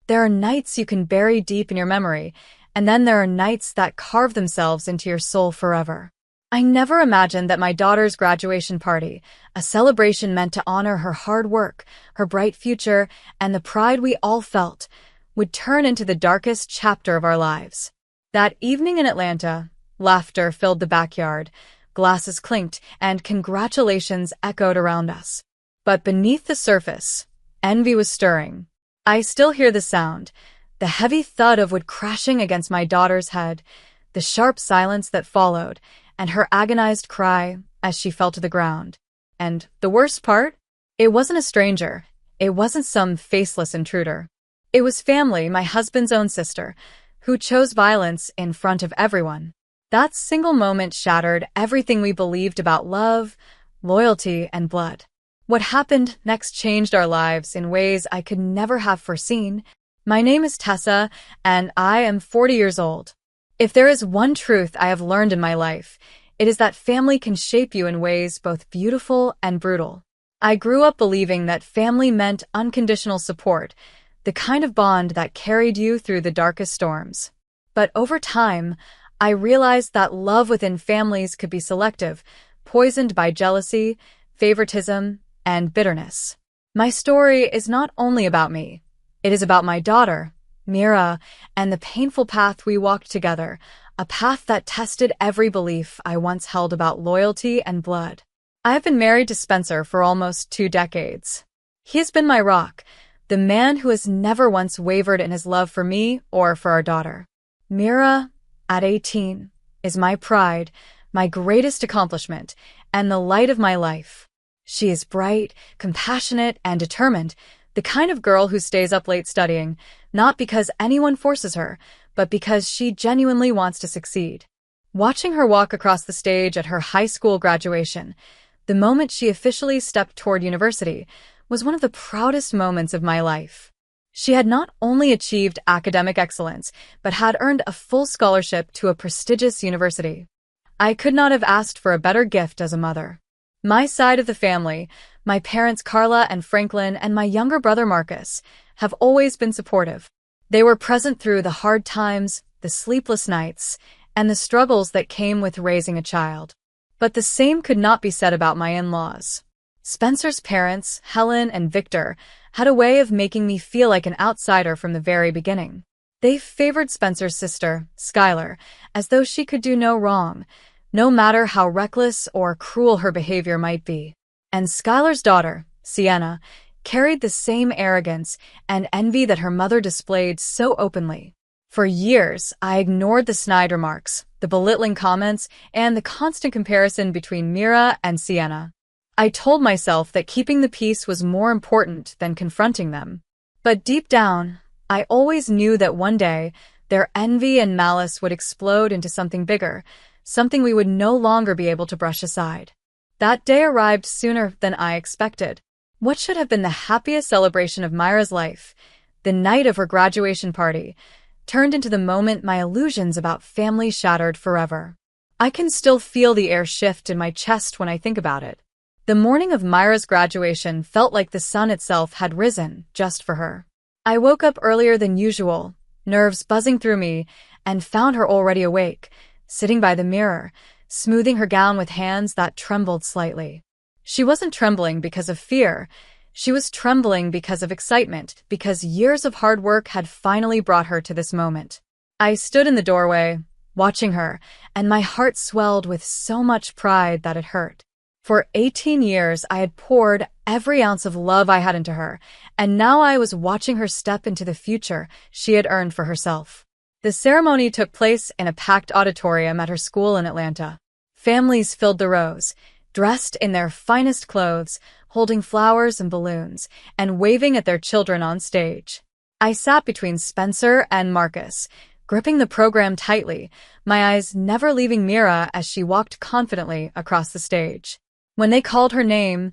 There are nights you can bury deep in your memory, and then there are nights that carve themselves into your soul forever. I never imagined that my daughter's graduation party, a celebration meant to honor her hard work, her bright future, and the pride we all felt, would turn into the darkest chapter of our lives. That evening in Atlanta, laughter filled the backyard, glasses clinked, and congratulations echoed around us. But beneath the surface, envy was stirring. I still hear the sound, the heavy thud of wood crashing against my daughter's head, the sharp silence that followed, and her agonized cry as she fell to the ground. And the worst part? It wasn't a stranger. It wasn't some faceless intruder. It was family, my husband's own sister, who chose violence in front of everyone. That single moment shattered everything we believed about love, loyalty, and blood. What happened next changed our lives in ways I could never have foreseen. My name is Tessa, and I am 40 years old. If there is one truth I have learned in my life, it is that family can shape you in ways both beautiful and brutal. I grew up believing that family meant unconditional support, the kind of bond that carried you through the darkest storms. But over time, I realized that love within families could be selective, poisoned by jealousy, favoritism, and bitterness. My story is not only about me. It is about my daughter, Mira, and the painful path we walked together, a path that tested every belief I once held about loyalty and blood. I have been married to Spencer for almost 2 decades. He has been my rock, the man who has never once wavered in his love for me or for our daughter. Mira, at 18, is my pride, my greatest accomplishment, and the light of my life. She is bright, compassionate, and determined, the kind of girl who stays up late studying, not because anyone forces her, but because she genuinely wants to succeed. Watching her walk across the stage at her high school graduation, the moment she officially stepped toward university, was one of the proudest moments of my life. She had not only achieved academic excellence, but had earned a full scholarship to a prestigious university. I could not have asked for a better gift as a mother. My side of the family, my parents Carla and Franklin and my younger brother Marcus, have always been supportive. They were present through the hard times, the sleepless nights, and the struggles that came with raising a child. But the same could not be said about my in-laws. Spencer's parents, Helen and Victor, had a way of making me feel like an outsider from the very beginning. They favored Spencer's sister, Skylar, as though she could do no wrong, no matter how reckless or cruel her behavior might be. And Skylar's daughter, Sienna, carried the same arrogance and envy that her mother displayed so openly. For years, I ignored the snide remarks, the belittling comments, and the constant comparison between Mira and Sienna. I told myself that keeping the peace was more important than confronting them. But deep down, I always knew that one day, their envy and malice would explode into something bigger, something we would no longer be able to brush aside. That day arrived sooner than I expected. What should have been the happiest celebration of Myra's life, the night of her graduation party, turned into the moment my illusions about family shattered forever. I can still feel the air shift in my chest when I think about it. The morning of Myra's graduation felt like the sun itself had risen just for her. I woke up earlier than usual, nerves buzzing through me, and found her already awake, sitting by the mirror, smoothing her gown with hands that trembled slightly. She wasn't trembling because of fear. She was trembling because of excitement, because years of hard work had finally brought her to this moment. I stood in the doorway, watching her, and my heart swelled with so much pride that it hurt. For 18 years, I had poured every ounce of love I had into her, and now I was watching her step into the future she had earned for herself. The ceremony took place in a packed auditorium at her school in Atlanta. Families filled the rows, dressed in their finest clothes, holding flowers and balloons, and waving at their children on stage. I sat between Spencer and Marcus, gripping the program tightly, my eyes never leaving Mira as she walked confidently across the stage. When they called her name,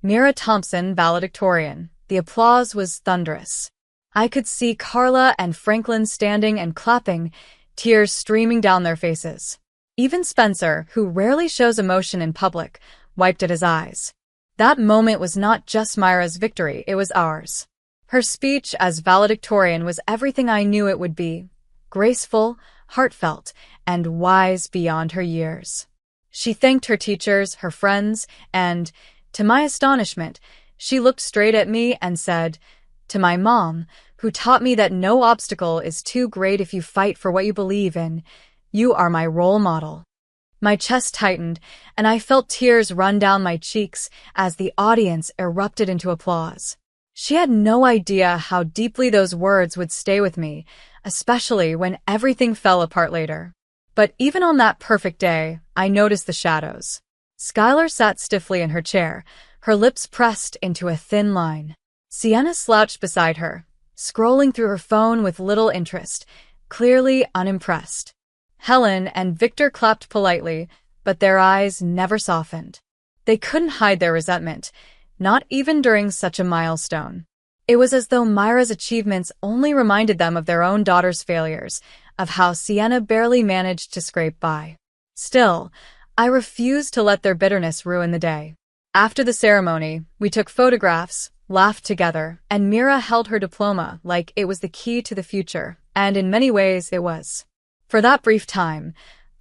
Mira Thompson, valedictorian, the applause was thunderous. I could see Carla and Franklin standing and clapping, tears streaming down their faces. Even Spencer, who rarely shows emotion in public, wiped at his eyes. That moment was not just Myra's victory, it was ours. Her speech as valedictorian was everything I knew it would be: graceful, heartfelt, and wise beyond her years. She thanked her teachers, her friends, and, to my astonishment, she looked straight at me and said, "To my mom, who taught me that no obstacle is too great if you fight for what you believe in, you are my role model." My chest tightened, and I felt tears run down my cheeks as the audience erupted into applause. She had no idea how deeply those words would stay with me, especially when everything fell apart later. But even on that perfect day, I noticed the shadows. Skylar sat stiffly in her chair, her lips pressed into a thin line. Sienna slouched beside her, scrolling through her phone with little interest, clearly unimpressed. Helen and Victor clapped politely, but their eyes never softened. They couldn't hide their resentment, not even during such a milestone. It was as though Myra's achievements only reminded them of their own daughter's failures, of how Sienna barely managed to scrape by. Still, I refused to let their bitterness ruin the day. After the ceremony, we took photographs, laughed together, and Mira held her diploma like it was the key to the future, and in many ways it was. For that brief time,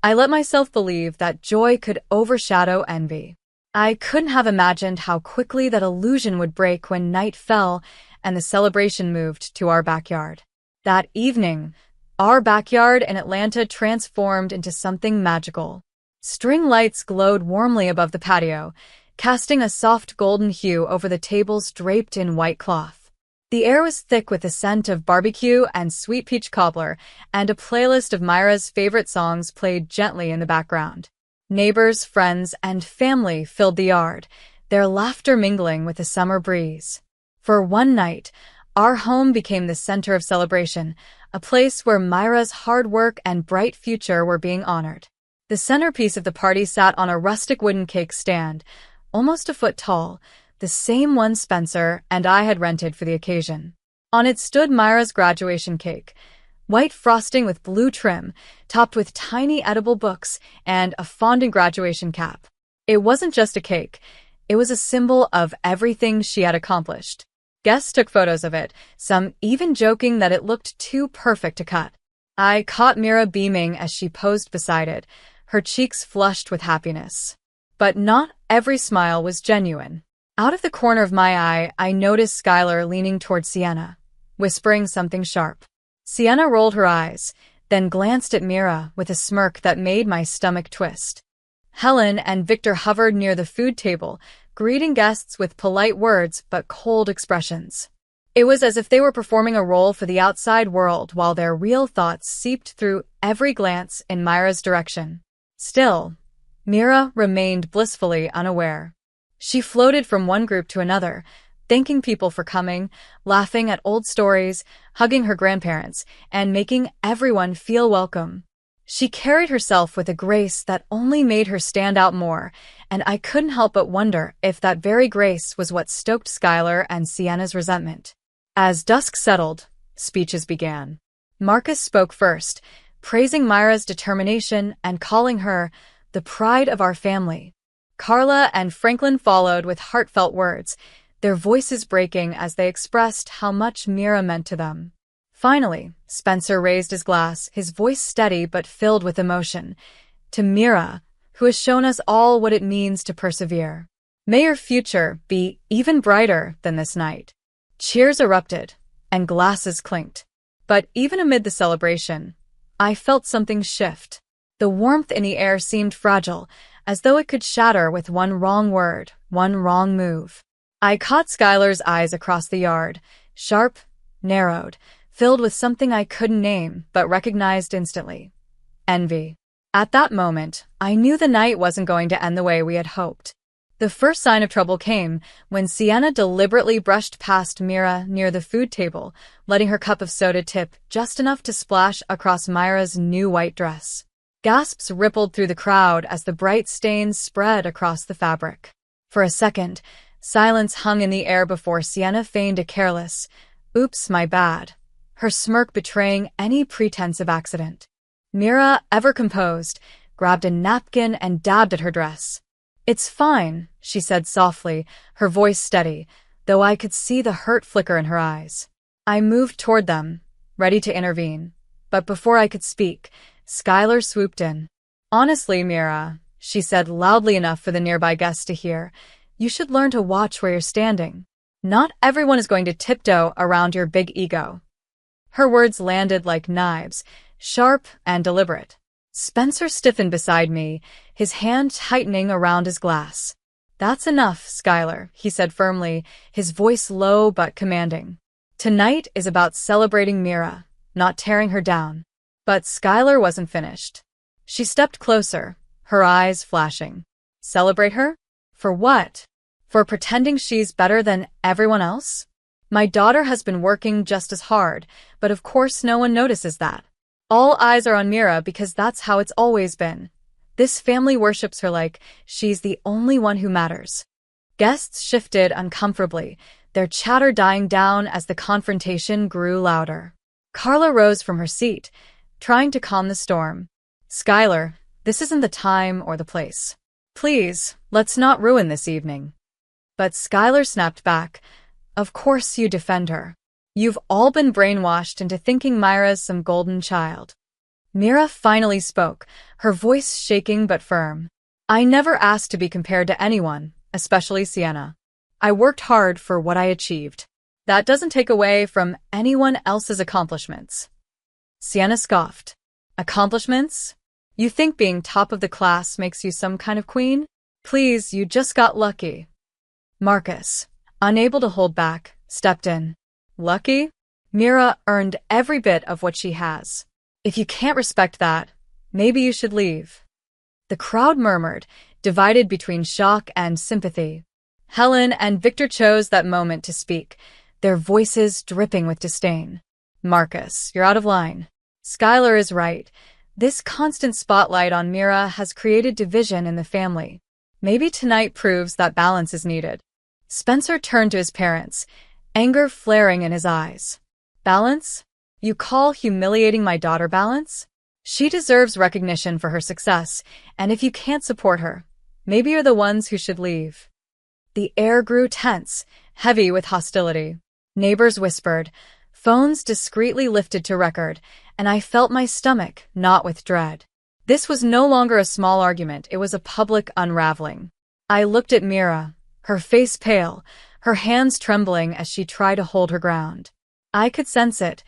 I let myself believe that joy could overshadow envy. I couldn't have imagined how quickly that illusion would break when night fell and the celebration moved to our backyard. That evening, our backyard in Atlanta transformed into something magical. String lights glowed warmly above the patio, casting a soft golden hue over the tables draped in white cloth. The air was thick with the scent of barbecue and sweet peach cobbler, and a playlist of Myra's favorite songs played gently in the background. Neighbors, friends, and family filled the yard, their laughter mingling with the summer breeze. For one night, our home became the center of celebration, a place where Myra's hard work and bright future were being honored. The centerpiece of the party sat on a rustic wooden cake stand, almost a foot tall, the same one Spencer and I had rented for the occasion. On it stood Myra's graduation cake, white frosting with blue trim, topped with tiny edible books and a fondant graduation cap. It wasn't just a cake, it was a symbol of everything she had accomplished. Guests took photos of it, some even joking that it looked too perfect to cut. I caught Mira beaming as she posed beside it, her cheeks flushed with happiness. But not every smile was genuine. Out of the corner of my eye, I noticed Skylar leaning toward Sienna, whispering something sharp. Sienna rolled her eyes, then glanced at Mira with a smirk that made my stomach twist. Helen and Victor hovered near the food table, greeting guests with polite words but cold expressions. It was as if they were performing a role for the outside world while their real thoughts seeped through every glance in Myra's direction. Still, Mira remained blissfully unaware. She floated from one group to another, thanking people for coming, laughing at old stories, hugging her grandparents, and making everyone feel welcome. She carried herself with a grace that only made her stand out more, and I couldn't help but wonder if that very grace was what stoked Skylar and Sienna's resentment. As dusk settled, speeches began. Marcus spoke first, praising Myra's determination and calling her the pride of our family. Carla and Franklin followed with heartfelt words, their voices breaking as they expressed how much Mira meant to them. Finally, Spencer raised his glass, his voice steady but filled with emotion, to Mira, who has shown us all what it means to persevere. May your future be even brighter than this night. Cheers erupted, and glasses clinked. But even amid the celebration, I felt something shift. The warmth in the air seemed fragile, as though it could shatter with one wrong word, one wrong move. I caught Skylar's eyes across the yard, sharp, narrowed, filled with something I couldn't name but recognized instantly. Envy. At that moment, I knew the night wasn't going to end the way we had hoped. The first sign of trouble came when Sienna deliberately brushed past Mira near the food table, letting her cup of soda tip just enough to splash across Myra's new white dress. Gasps rippled through the crowd as the bright stains spread across the fabric. For a second, silence hung in the air before Sienna feigned a careless, "Oops, my bad," her smirk betraying any pretense of accident. Mira, ever composed, grabbed a napkin and dabbed at her dress. "It's fine," she said softly, her voice steady. though I could see the hurt flicker in her eyes. I moved toward them, ready to intervene. But before I could speak, Skylar swooped in. "Honestly, Mira," she said loudly enough for the nearby guests to hear, "you should learn to watch where you're standing. Not everyone is going to tiptoe around your big ego." Her words landed like knives, sharp and deliberate. Spencer stiffened beside me, his hand tightening around his glass. "That's enough, Skylar," he said firmly, his voice low but commanding. "Tonight is about celebrating Mira, not tearing her down." But Skylar wasn't finished. She stepped closer, her eyes flashing. "Celebrate her? For what? For pretending she's better than everyone else? My daughter has been working just as hard, but of course no one notices that. All eyes are on Mira because that's how it's always been. This family worships her like she's the only one who matters." Guests shifted uncomfortably, their chatter dying down as the confrontation grew louder. Carla rose from her seat, trying to calm the storm. "Skylar, this isn't the time or the place. Please, let's not ruin this evening." But Skylar snapped back. "Of course you defend her. You've all been brainwashed into thinking Myra's some golden child." Mira finally spoke, her voice shaking but firm. "I never asked to be compared to anyone, especially Sienna. I worked hard for what I achieved. That doesn't take away from anyone else's accomplishments." Sienna scoffed. "Accomplishments? You think being top of the class makes you some kind of queen? Please, you just got lucky." Marcus, unable to hold back, stepped in. "Lucky? Mira earned every bit of what she has. If you can't respect that, maybe you should leave." The crowd murmured, divided between shock and sympathy. Helen and Victor chose that moment to speak, their voices dripping with disdain. "Marcus, you're out of line. Skylar is right. This constant spotlight on Mira has created division in the family. Maybe tonight proves that balance is needed." Spencer turned to his parents, anger flaring in his eyes. "Balance? You call humiliating my daughter balance? She deserves recognition for her success, and if you can't support her, maybe you're the ones who should leave." The air grew tense, heavy with hostility. Neighbors whispered, phones discreetly lifted to record, and I felt my stomach knot with dread. This was no longer a small argument, it was a public unraveling. I looked at Mira, her face pale, her hands trembling as she tried to hold her ground. I could sense it,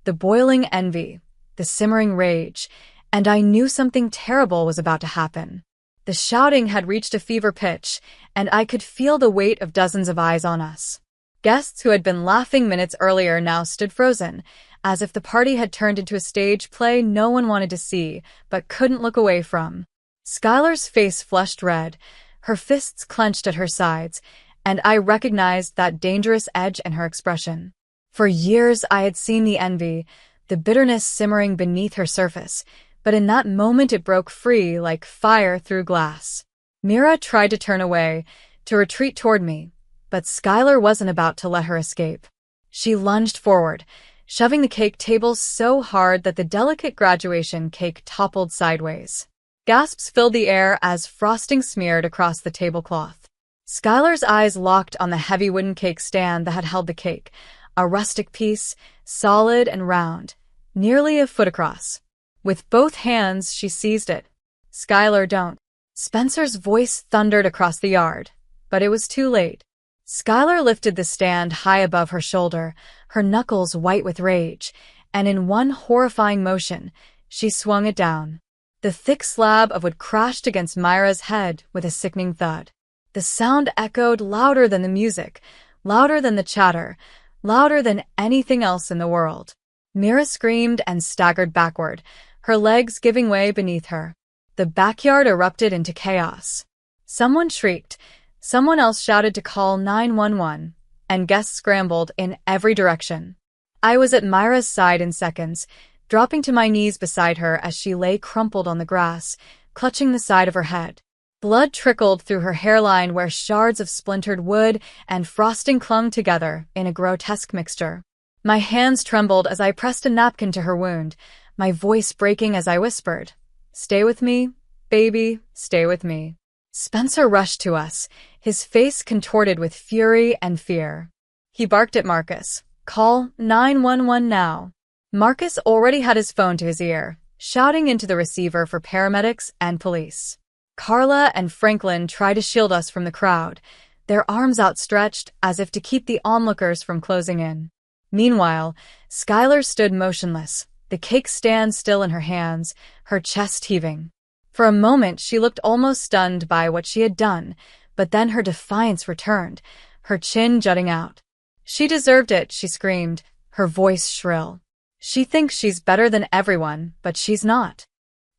the boiling envy, the simmering rage, and I knew something terrible was about to happen. The shouting had reached a fever pitch, and I could feel the weight of dozens of eyes on us. Guests who had been laughing minutes earlier now stood frozen, as if the party had turned into a stage play no one wanted to see, but couldn't look away from. Skylar's face flushed red, her fists clenched at her sides, and I recognized that dangerous edge in her expression. For years I had seen the envy, the bitterness simmering beneath her surface, but in that moment it broke free like fire through glass. Mira tried to turn away, to retreat toward me, but Skylar wasn't about to let her escape. She lunged forward, shoving the cake table so hard that the delicate graduation cake toppled sideways. Gasps filled the air as frosting smeared across the tablecloth. Skylar's eyes locked on the heavy wooden cake stand that had held the cake, a rustic piece, solid and round, nearly a foot across. With both hands, she seized it. "Skylar, don't." Spencer's voice thundered across the yard, but it was too late. Skylar lifted the stand high above her shoulder, her knuckles white with rage, and in one horrifying motion, she swung it down. The thick slab of wood crashed against Myra's head with a sickening thud. The sound echoed louder than the music, louder than the chatter, louder than anything else in the world. Mira screamed and staggered backward, her legs giving way beneath her. The backyard erupted into chaos. Someone shrieked, someone else shouted to call 911, and guests scrambled in every direction. I was at Myra's side in seconds, dropping to my knees beside her as she lay crumpled on the grass, clutching the side of her head. Blood trickled through her hairline where shards of splintered wood and frosting clung together in a grotesque mixture. My hands trembled as I pressed a napkin to her wound, my voice breaking as I whispered, "Stay with me, baby, stay with me." Spencer rushed to us, his face contorted with fury and fear. He barked at Marcus. "Call 911 now." Marcus already had his phone to his ear, shouting into the receiver for paramedics and police. Carla and Franklin tried to shield us from the crowd, their arms outstretched as if to keep the onlookers from closing in. Meanwhile, Skylar stood motionless, the cake stand still in her hands, her chest heaving. For a moment, she looked almost stunned by what she had done, but then her defiance returned, her chin jutting out. "She deserved it," she screamed, her voice shrill. "She thinks she's better than everyone, but she's not."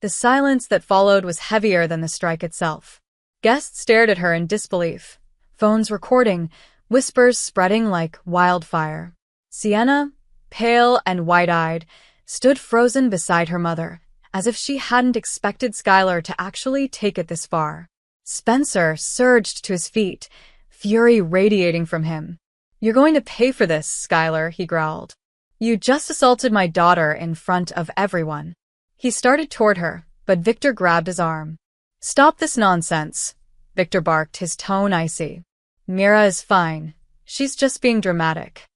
The silence that followed was heavier than the strike itself. Guests stared at her in disbelief, phones recording, whispers spreading like wildfire. Sienna, pale and wide-eyed, stood frozen beside her mother, as if she hadn't expected Skylar to actually take it this far. Spencer surged to his feet, fury radiating from him. "You're going to pay for this, Skylar," he growled. "You just assaulted my daughter in front of everyone." He started toward her, but Victor grabbed his arm. "Stop this nonsense," Victor barked, his tone icy. "Mira is fine. She's just being dramatic."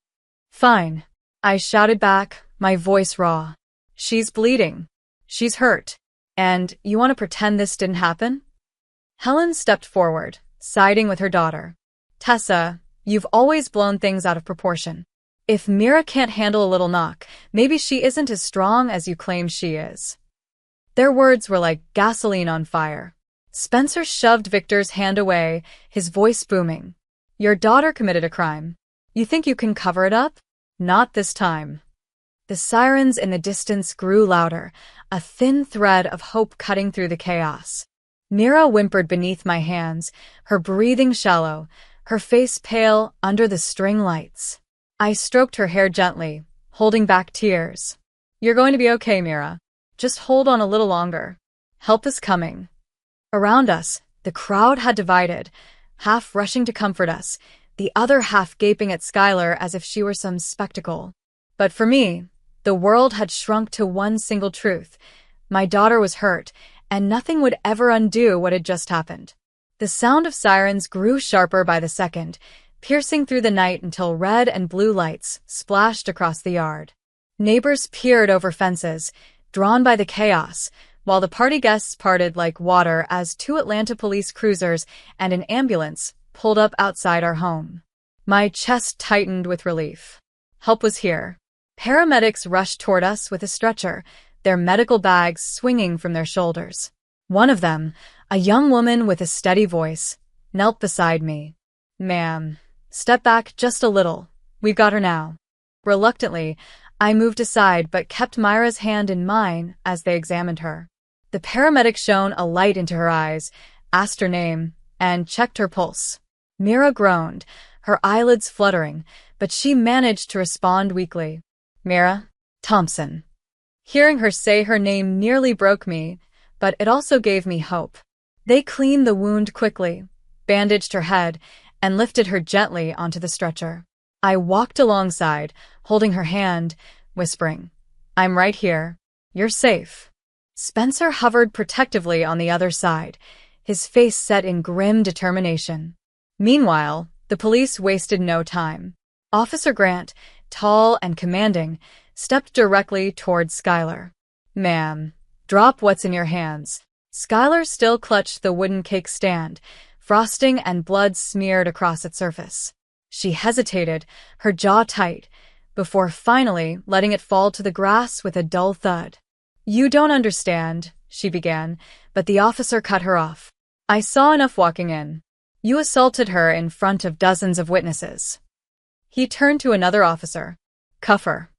"Fine," I shouted back, my voice raw. "She's bleeding. She's hurt. And you want to pretend this didn't happen?" Helen stepped forward, siding with her daughter. "Tessa, you've always blown things out of proportion. If Mira can't handle a little knock, maybe she isn't as strong as you claim she is." Their words were like gasoline on fire. Spencer shoved Victor's hand away, his voice booming. "Your daughter committed a crime. You think you can cover it up? Not this time." The sirens in the distance grew louder, a thin thread of hope cutting through the chaos. Mira whimpered beneath my hands, her breathing shallow, her face pale under the string lights. I stroked her hair gently, holding back tears. "You're going to be okay, Mira. Just hold on a little longer. Help is coming." Around us, the crowd had divided, half rushing to comfort us, the other half gaping at Skylar as if she were some spectacle. But for me, the world had shrunk to one single truth. My daughter was hurt, and nothing would ever undo what had just happened. The sound of sirens grew sharper by the second, piercing through the night until red and blue lights splashed across the yard. Neighbors peered over fences, drawn by the chaos, while the party guests parted like water as 2 Atlanta police cruisers and an ambulance pulled up outside our home. My chest tightened with relief. Help was here. Paramedics rushed toward us with a stretcher, their medical bags swinging from their shoulders. One of them, a young woman with a steady voice, knelt beside me. "Ma'am, step back just a little. We've got her now." Reluctantly, I moved aside but kept Myra's hand in mine as they examined her. The paramedic shone a light into her eyes, asked her name, and checked her pulse. Mira groaned, her eyelids fluttering, but she managed to respond weakly. "Mira Thompson." Hearing her say her name nearly broke me, but it also gave me hope. They cleaned the wound quickly, bandaged her head, and lifted her gently onto the stretcher. I walked alongside, holding her hand, whispering, "I'm right here. You're safe." Spencer hovered protectively on the other side, his face set in grim determination. Meanwhile, the police wasted no time. Officer Grant, tall and commanding, stepped directly toward Skylar. "Ma'am, drop what's in your hands." Skylar still clutched the wooden cake stand, frosting and blood smeared across its surface. She hesitated, her jaw tight, before finally letting it fall to the grass with a dull thud. "You don't understand," she began, but the officer cut her off. "I saw enough walking in. You assaulted her in front of dozens of witnesses." He turned to another officer. "Cuff her."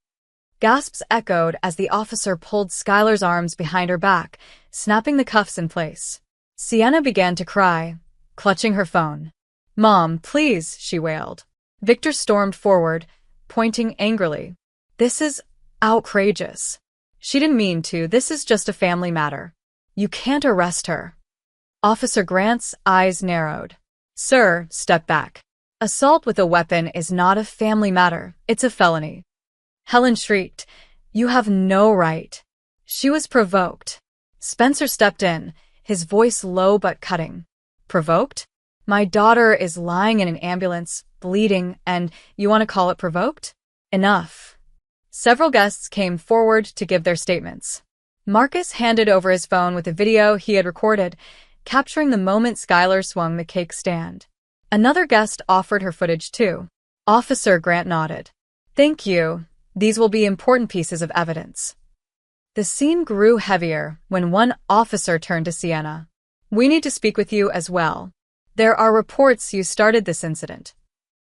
Gasps echoed as the officer pulled Skylar's arms behind her back, snapping the cuffs in place. Sienna began to cry, clutching her phone. "Mom, please," she wailed. Victor stormed forward, pointing angrily. "This is outrageous. She didn't mean to. This is just a family matter. You can't arrest her." Officer Grant's eyes narrowed. "Sir, step back. Assault with a weapon is not a family matter. It's a felony." Helen shrieked, "You have no right." She was provoked. Spencer stepped in, his voice low but cutting. Provoked? My daughter is lying in an ambulance, bleeding, and you want to call it provoked? Enough. Several guests came forward to give their statements. Marcus handed over his phone with a video he had recorded, capturing the moment Skylar swung the cake stand. Another guest offered her footage too. Officer Grant nodded. Thank you. These will be important pieces of evidence. The scene grew heavier when one officer turned to Sienna. We need to speak with you as well. There are reports you started this incident.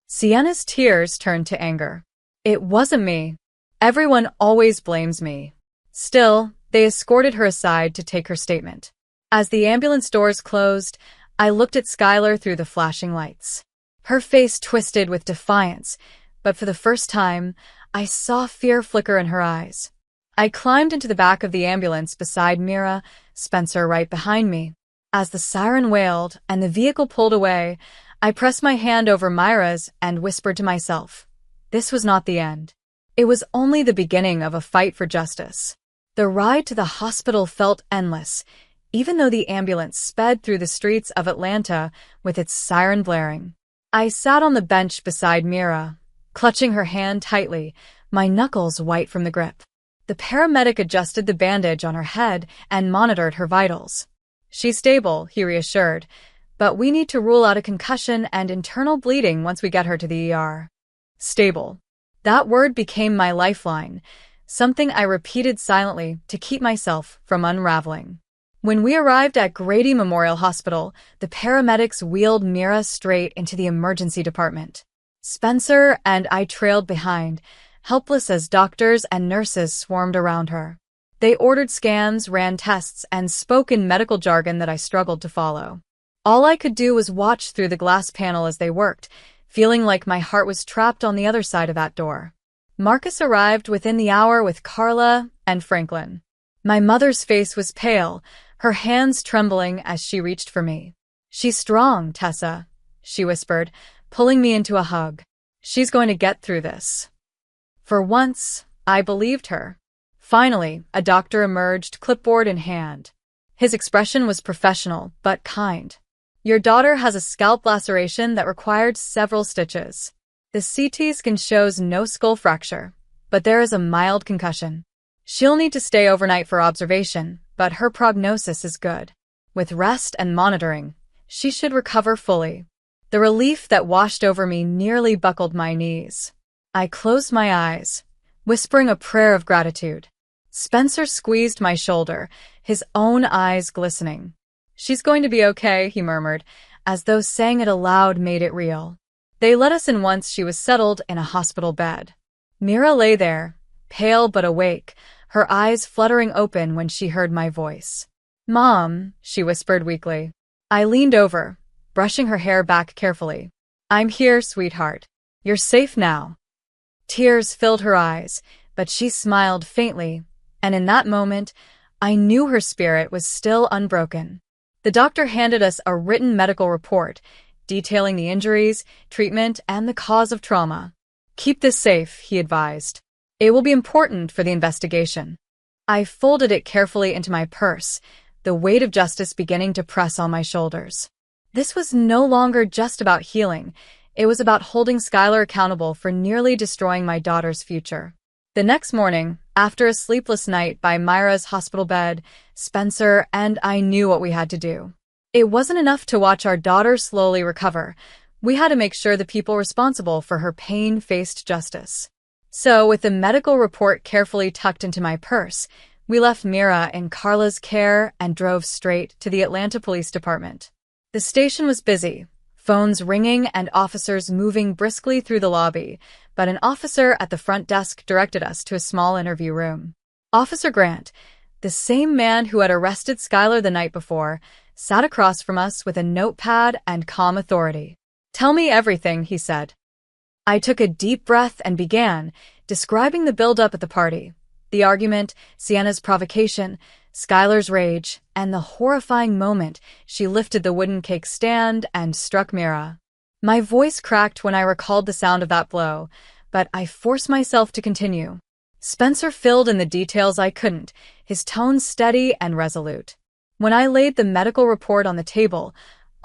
Sienna's tears turned to anger. It wasn't me. Everyone always blames me. Still, they escorted her aside to take her statement. As the ambulance doors closed, I looked at Skylar through the flashing lights. Her face twisted with defiance, but for the first time, I saw fear flicker in her eyes. I climbed into the back of the ambulance beside Mira, Spencer right behind me. As the siren wailed and the vehicle pulled away, I pressed my hand over Myra's and whispered to myself, this was not the end. It was only the beginning of a fight for justice. The ride to the hospital felt endless, even though the ambulance sped through the streets of Atlanta with its siren blaring. I sat on the bench beside Mira, clutching her hand tightly, my knuckles white from the grip. The paramedic adjusted the bandage on her head and monitored her vitals. She's stable, he reassured, but we need to rule out a concussion and internal bleeding once we get her to the ER. Stable. That word became my lifeline, something I repeated silently to keep myself from unraveling. When we arrived at Grady Memorial Hospital, the paramedics wheeled Mira straight into the emergency department. Spencer and I trailed behind, helpless as doctors and nurses swarmed around her. They ordered scans, ran tests, and spoke in medical jargon that I struggled to follow. All I could do was watch through the glass panel as they worked, feeling like my heart was trapped on the other side of that door. Marcus arrived within the hour with Carla and Franklin. My mother's face was pale, her hands trembling as she reached for me. She's strong, Tessa, she whispered, pulling me into a hug. She's going to get through this. For once, I believed her. Finally, a doctor emerged, clipboard in hand. His expression was professional, but kind. Your daughter has a scalp laceration that required several stitches. The CT scan shows no skull fracture, but there is a mild concussion. She'll need to stay overnight for observation, but her prognosis is good. With rest and monitoring, she should recover fully. The relief that washed over me nearly buckled my knees. I closed my eyes, whispering a prayer of gratitude. Spencer squeezed my shoulder, his own eyes glistening. She's going to be okay, he murmured, as though saying it aloud made it real. They let us in once she was settled in a hospital bed. Mira lay there, pale but awake, her eyes fluttering open when she heard my voice. Mom, she whispered weakly. I leaned over, brushing her hair back carefully. I'm here, sweetheart. You're safe now. Tears filled her eyes, but she smiled faintly, and in that moment, I knew her spirit was still unbroken. The doctor handed us a written medical report, detailing the injuries, treatment, and the cause of trauma. Keep this safe, he advised. It will be important for the investigation. I folded it carefully into my purse, the weight of justice beginning to press on my shoulders. This was no longer just about healing. It was about holding Skylar accountable for nearly destroying my daughter's future. The next morning, after a sleepless night by Myra's hospital bed, Spencer and I knew what we had to do. It wasn't enough to watch our daughter slowly recover. We had to make sure the people responsible for her pain faced justice. So, with the medical report carefully tucked into my purse, we left Mira in Carla's care and drove straight to the Atlanta Police Department. The station was busy, phones ringing and officers moving briskly through the lobby, but an officer at the front desk directed us to a small interview room. Officer Grant, the same man who had arrested Skylar the night before, sat across from us with a notepad and calm authority. Tell me everything, he said. I took a deep breath and began, describing the build-up at the party. The argument, Sienna's provocation, Skylar's rage, and the horrifying moment she lifted the wooden cake stand and struck Mira. My voice cracked when I recalled the sound of that blow, but I forced myself to continue. Spencer filled in the details I couldn't, his tone steady and resolute. When I laid the medical report on the table,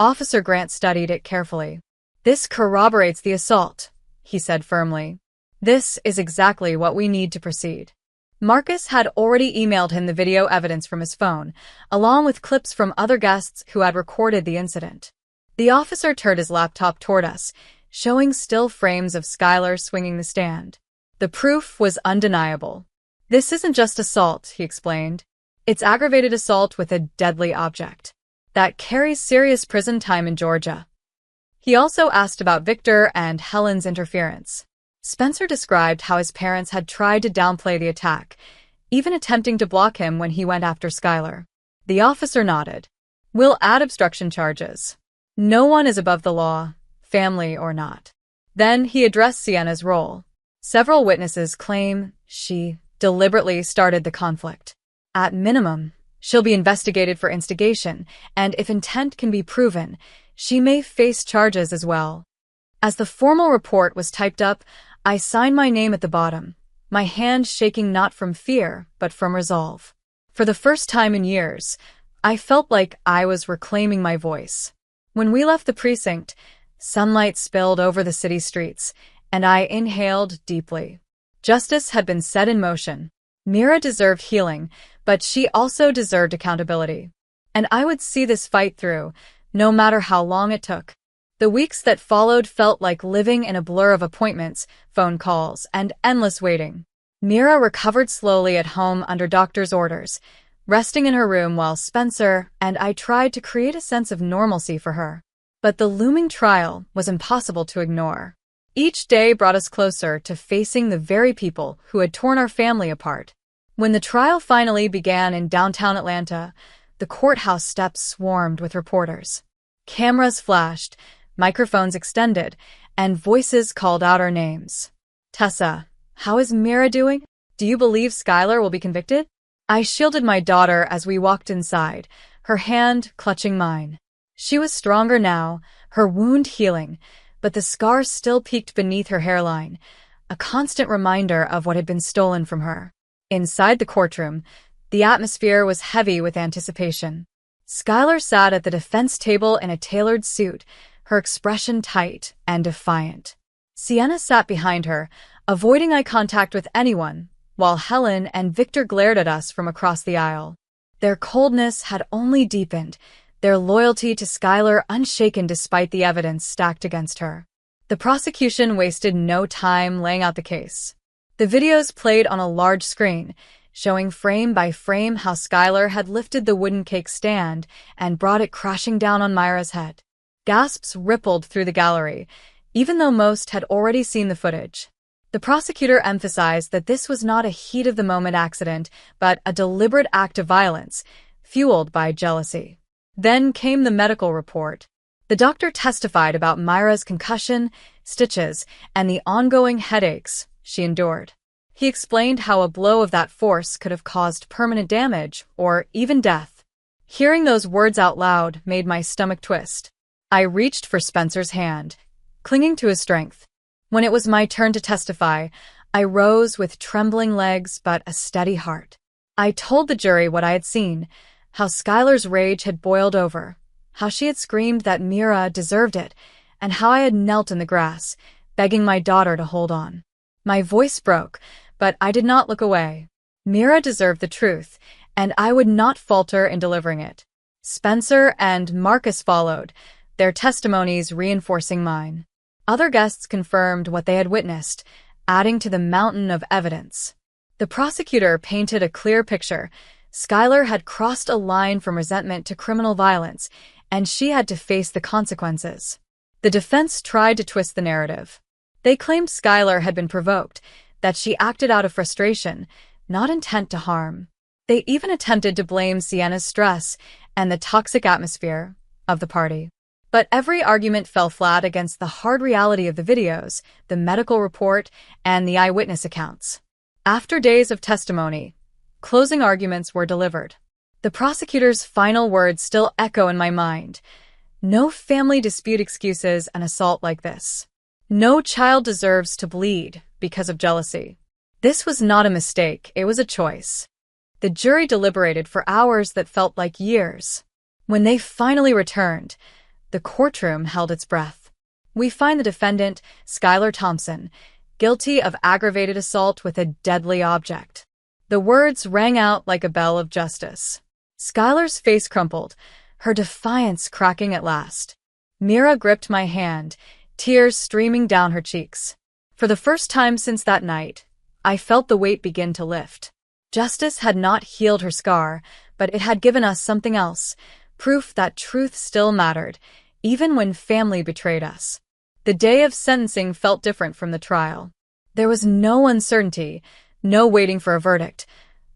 Officer Grant studied it carefully. "This corroborates the assault," he said firmly. "This is exactly what we need to proceed." Marcus had already emailed him the video evidence from his phone, along with clips from other guests who had recorded the incident. The officer turned his laptop toward us, showing still frames of Skylar swinging the stand. The proof was undeniable. "This isn't just assault," he explained. "It's aggravated assault with a deadly object that carries serious prison time in Georgia." He also asked about Victor and Helen's interference. Spencer described how his parents had tried to downplay the attack, even attempting to block him when he went after Skylar. The officer nodded. "We'll add obstruction charges. No one is above the law, family or not." Then he addressed Sienna's role. "Several witnesses claim she deliberately started the conflict. At minimum, she'll be investigated for instigation, and if intent can be proven, she may face charges as well." As the formal report was typed up, I signed my name at the bottom, my hand shaking not from fear, but from resolve. For the first time in years, I felt like I was reclaiming my voice. When we left the precinct, sunlight spilled over the city streets, and I inhaled deeply. Justice had been set in motion. Mira deserved healing, but she also deserved accountability. And I would see this fight through, no matter how long it took. The weeks that followed felt like living in a blur of appointments, phone calls, and endless waiting. Mira recovered slowly at home under doctor's orders, resting in her room while Spencer and I tried to create a sense of normalcy for her. But the looming trial was impossible to ignore. Each day brought us closer to facing the very people who had torn our family apart. When the trial finally began in downtown Atlanta, the courthouse steps swarmed with reporters. Cameras flashed, microphones extended, and voices called out our names. "Tessa, how is Mira doing? Do you believe Skylar will be convicted?" I shielded my daughter as we walked inside, her hand clutching mine. She was stronger now, her wound healing, but the scar still peeked beneath her hairline, a constant reminder of what had been stolen from her. Inside the courtroom, the atmosphere was heavy with anticipation. Skylar sat at the defense table in a tailored suit, her expression tight and defiant. Sienna sat behind her, avoiding eye contact with anyone, while Helen and Victor glared at us from across the aisle. Their coldness had only deepened, their loyalty to Skylar unshaken despite the evidence stacked against her. The prosecution wasted no time laying out the case. The videos played on a large screen, showing frame by frame how Skylar had lifted the wooden cake stand and brought it crashing down on Myra's head. Gasps rippled through the gallery, even though most had already seen the footage. The prosecutor emphasized that this was not a heat-of-the-moment accident, but a deliberate act of violence, fueled by jealousy. Then came the medical report. The doctor testified about Myra's concussion, stitches, and the ongoing headaches she endured. He explained how a blow of that force could have caused permanent damage or even death. Hearing those words out loud made my stomach twist. I reached for Spencer's hand, clinging to his strength. When it was my turn to testify, I rose with trembling legs but a steady heart. I told the jury what I had seen, how Skylar's rage had boiled over, how she had screamed that Mira deserved it, and how I had knelt in the grass, begging my daughter to hold on. My voice broke, but I did not look away. Mira deserved the truth, and I would not falter in delivering it. Spencer and Marcus followed, their testimonies reinforcing mine. Other guests confirmed what they had witnessed, adding to the mountain of evidence. The prosecutor painted a clear picture. Skylar had crossed a line from resentment to criminal violence, and she had to face the consequences. The defense tried to twist the narrative. They claimed Skylar had been provoked, that she acted out of frustration, not intent to harm. They even attempted to blame Sienna's stress and the toxic atmosphere of the party. But every argument fell flat against the hard reality of the videos, the medical report, and the eyewitness accounts. After days of testimony, closing arguments were delivered. The prosecutor's final words still echo in my mind. No family dispute excuses an assault like this. No child deserves to bleed because of jealousy. This was not a mistake, it was a choice. The jury deliberated for hours that felt like years. When they finally returned, The courtroom held its breath. We find the defendant, Skylar Thompson, guilty of aggravated assault with a deadly object. The words rang out like a bell of justice. Skylar's face crumpled, her defiance cracking at last. Mira gripped my hand, tears streaming down her cheeks. For the first time since that night, I felt the weight begin to lift. Justice had not healed her scar, but it had given us something else, proof that truth still mattered, even when family betrayed us. The day of sentencing felt different from the trial. There was no uncertainty, no waiting for a verdict,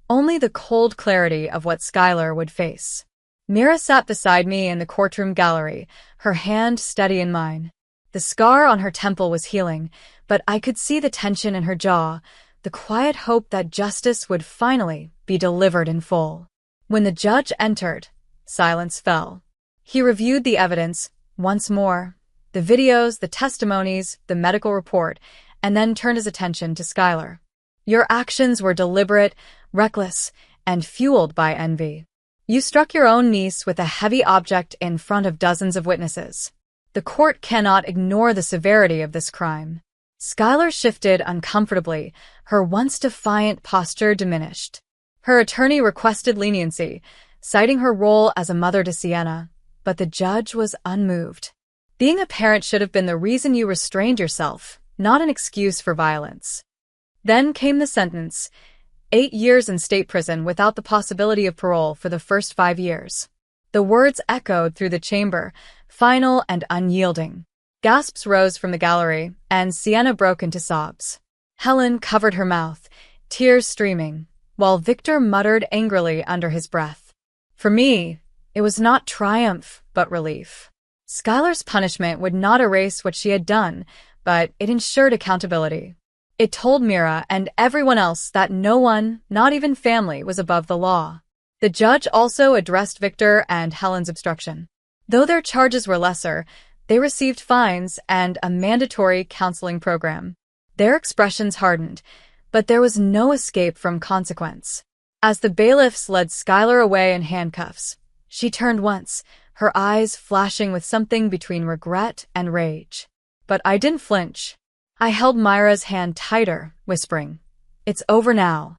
only the cold clarity of what Skylar would face. Mira sat beside me in the courtroom gallery, her hand steady in mine. The scar on her temple was healing, but I could see the tension in her jaw, the quiet hope that justice would finally be delivered in full. When the judge entered, silence fell. He reviewed the evidence once more, the videos, the testimonies, the medical report, and then turned his attention to Skylar. Your actions were deliberate, reckless, and fueled by envy. You struck your own niece with a heavy object in front of dozens of witnesses. The court cannot ignore the severity of this crime. Skylar shifted uncomfortably, her once defiant posture diminished. Her attorney requested leniency, citing her role as a mother to Sienna, but the judge was unmoved. Being a parent should have been the reason you restrained yourself, not an excuse for violence. Then came the sentence, 8 years in state prison without the possibility of parole for the first 5 years. The words echoed through the chamber, final and unyielding. Gasps rose from the gallery, and Sienna broke into sobs. Helen covered her mouth, tears streaming, while Victor muttered angrily under his breath. For me, it was not triumph, but relief. Skylar's punishment would not erase what she had done, but it ensured accountability. It told Mira and everyone else that no one, not even family, was above the law. The judge also addressed Victor and Helen's obstruction. Though their charges were lesser, they received fines and a mandatory counseling program. Their expressions hardened, but there was no escape from consequence. As the bailiffs led Skylar away in handcuffs, she turned once, her eyes flashing with something between regret and rage. But I didn't flinch. I held Myra's hand tighter, whispering, "It's over now."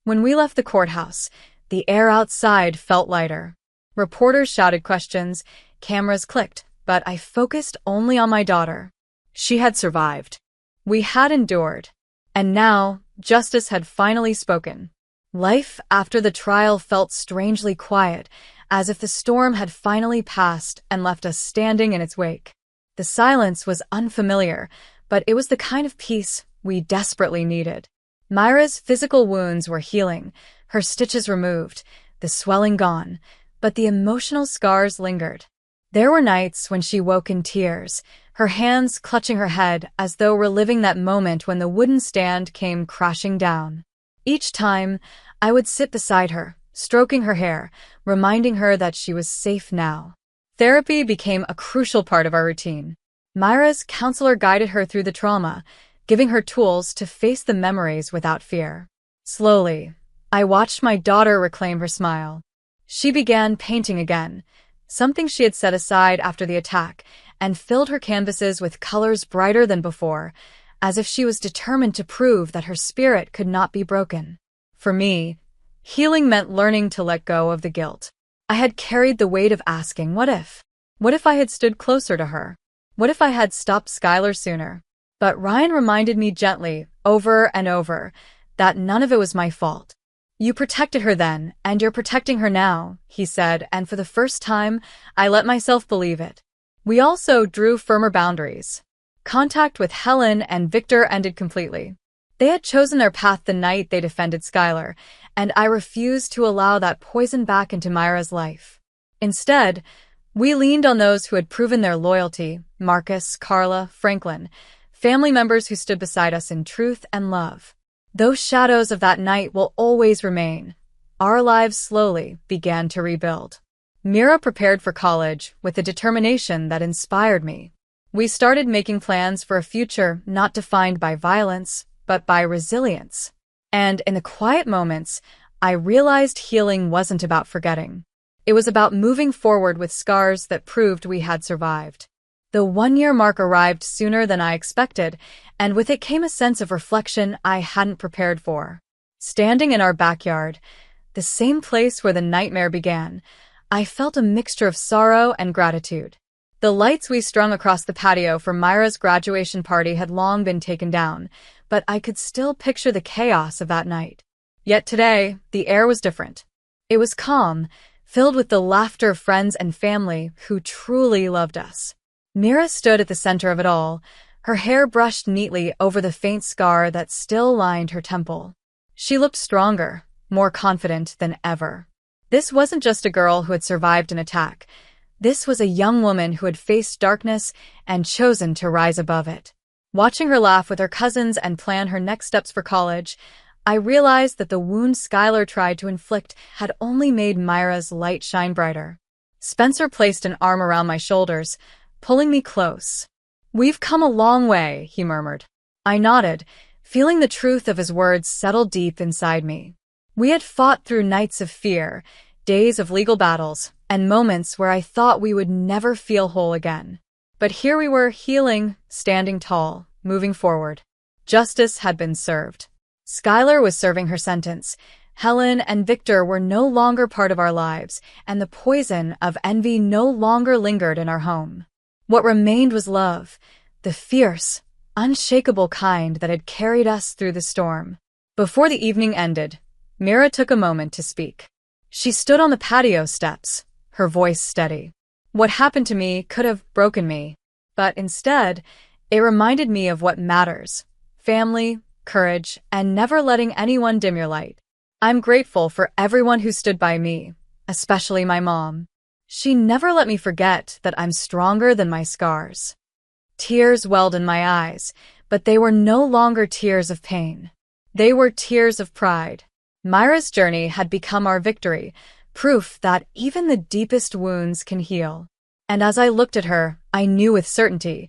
When we left the courthouse, the air outside felt lighter. Reporters shouted questions, cameras clicked, but I focused only on my daughter. She had survived. We had endured. And now, justice had finally spoken. Life after the trial felt strangely quiet, as if the storm had finally passed and left us standing in its wake. The silence was unfamiliar, but it was the kind of peace we desperately needed. Myra's physical wounds were healing, her stitches removed, the swelling gone, but the emotional scars lingered. There were nights when she woke in tears, her hands clutching her head as though reliving that moment when the wooden stand came crashing down. Each time, I would sit beside her, stroking her hair, reminding her that she was safe now. Therapy became a crucial part of our routine. Myra's counselor guided her through the trauma, giving her tools to face the memories without fear. Slowly, I watched my daughter reclaim her smile. She began painting again, something she had set aside after the attack, and filled her canvases with colors brighter than before, as if she was determined to prove that her spirit could not be broken. For me, healing meant learning to let go of the guilt. I had carried the weight of asking, what if? What if I had stood closer to her? What if I had stopped Skylar sooner? But Ryan reminded me gently, over and over, that none of it was my fault. You protected her then, and you're protecting her now, he said, and for the first time, I let myself believe it. We also drew firmer boundaries. Contact with Helen and Victor ended completely. They had chosen their path the night they defended Skylar, and I refused to allow that poison back into Myra's life. Instead, we leaned on those who had proven their loyalty, Marcus, Carla, Franklin, family members who stood beside us in truth and love. Those shadows of that night will always remain. Our lives slowly began to rebuild. Mira prepared for college with a determination that inspired me. We started making plans for a future not defined by violence, but by resilience. And in the quiet moments, I realized healing wasn't about forgetting. It was about moving forward with scars that proved we had survived. The 1-year mark arrived sooner than I expected, and with it came a sense of reflection I hadn't prepared for. Standing in our backyard, the same place where the nightmare began, I felt a mixture of sorrow and gratitude. The lights we strung across the patio for Myra's graduation party had long been taken down, but I could still picture the chaos of that night. Yet today, the air was different. It was calm, filled with the laughter of friends and family who truly loved us. Mira stood at the center of it all, her hair brushed neatly over the faint scar that still lined her temple. She looked stronger, more confident than ever. This wasn't just a girl who had survived an attack. This was a young woman who had faced darkness and chosen to rise above it. Watching her laugh with her cousins and plan her next steps for college, I realized that the wound Skylar tried to inflict had only made Myra's light shine brighter. Spencer placed an arm around my shoulders, pulling me close. "We've come a long way," he murmured. I nodded, feeling the truth of his words settle deep inside me. We had fought through nights of fear, days of legal battles, and moments where I thought we would never feel whole again. But here we were, healing, standing tall, moving forward. Justice had been served. Skylar was serving her sentence. Helen and Victor were no longer part of our lives, and the poison of envy no longer lingered in our home. What remained was love, the fierce, unshakable kind that had carried us through the storm. Before the evening ended, Mira took a moment to speak. She stood on the patio steps, her voice steady. What happened to me could have broken me, but instead, it reminded me of what matters: family, courage, and never letting anyone dim your light. I'm grateful for everyone who stood by me, especially my mom. She never let me forget that I'm stronger than my scars. Tears welled in my eyes, but they were no longer tears of pain. They were tears of pride. Myra's journey had become our victory, proof that even the deepest wounds can heal. And as I looked at her, I knew with certainty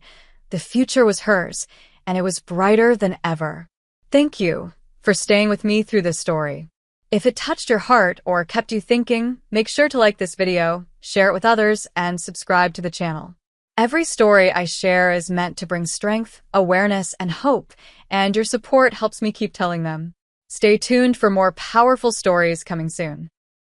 the future was hers, and it was brighter than ever. Thank you for staying with me through this story. If it touched your heart or kept you thinking, make sure to like this video, share it with others, and subscribe to the channel. Every story I share is meant to bring strength, awareness, and hope, and your support helps me keep telling them. Stay tuned for more powerful stories coming soon.